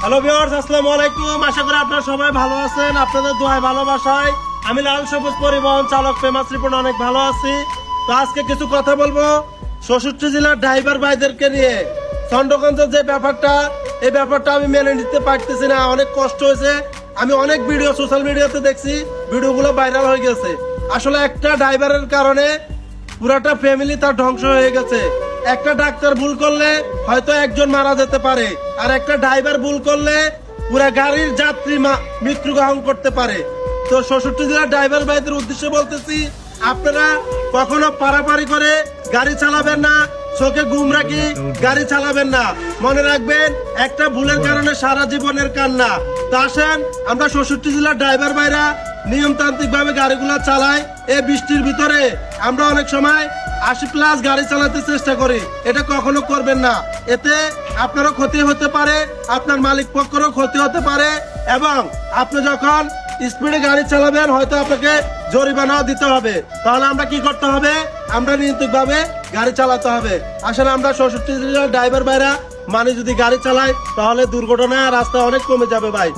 Hello viewers, আসসালামু আলাইকুম। আশা করি আপনারা সবাই ভালো আছেন। আপনাদের দোয়ায় ভালোবাসায় আমি লাল সবুজ পরিবহন চালক ফেমাস রিপোর্ট অনেক ভালো আছি। তো আজকে কিছু কথা বলবো 64 জেলার ড্রাইভার ভাইদেরকে নিয়ে। চন্দ্রগঞ্জের যে ব্যাপারটা, এই ব্যাপারটা আমি মেনে নিতে পারতেছি না। অনেক কষ্ট হয়েছে। আমি অনেক ভিডিও সোশ্যাল মিডিয়াতে দেখছি, ভিডিওগুলো ভাইরাল হয়ে গেছে। আসলে একটা ড্রাইভারের কারণে পুরাটা ফ্যামিলি তার ধ্বংস হয়ে গেছে। একটা ডাক্তার ভুল করলে হয়তো একজন মারা যেতে পারে, আর একটা ড্রাইভার ভুল করলে পুরা গাড়ির যাত্রী মৃত্যুবরণ করতে পারে। তো 64 জেলার ড্রাইভার ভাইদের উদ্দেশ্যে বলতেছি, আপনারা কখনো পারাপারি করে গাড়ি চালাবেন না, চোখে ঘুম রাখি গাড়ি চালাবেন না। মনে রাখবেন, একটা ভুলের কারণে সারা জীবনের কান্না। তো আসেন আমরা 64 জেলার ড্রাইভার ভাইরা নিয়মতান্ত্রিক ভাবে গাড়িগুলা চালাই। এই বৃষ্টির ভিতরে আমরা অনেক সময় 80+ গাড়ি চালাতে চেষ্টা করি। এটা কখনো করবেন না। এতে আপনারও ক্ষতি হতে পারে, আপনার মালিক পক্ষেরও ক্ষতি হতে পারে, এবং আপনি যখন স্পিডে গাড়ি চালাবেন হয়তো আপনাকে জরিমানাও দিতে হবে। তাহলে আমরা কি করতে হবে? আমরা নিয়ন্ত্রিত ভাবে গাড়ি চালাতে হবে। আসলে আমরা 64 জেলার ড্রাইভার ভাইরা যদি গাড়ি চালাই তাহলে দুর্ঘটনা রাস্তা অনেক কমে যাবে ভাই।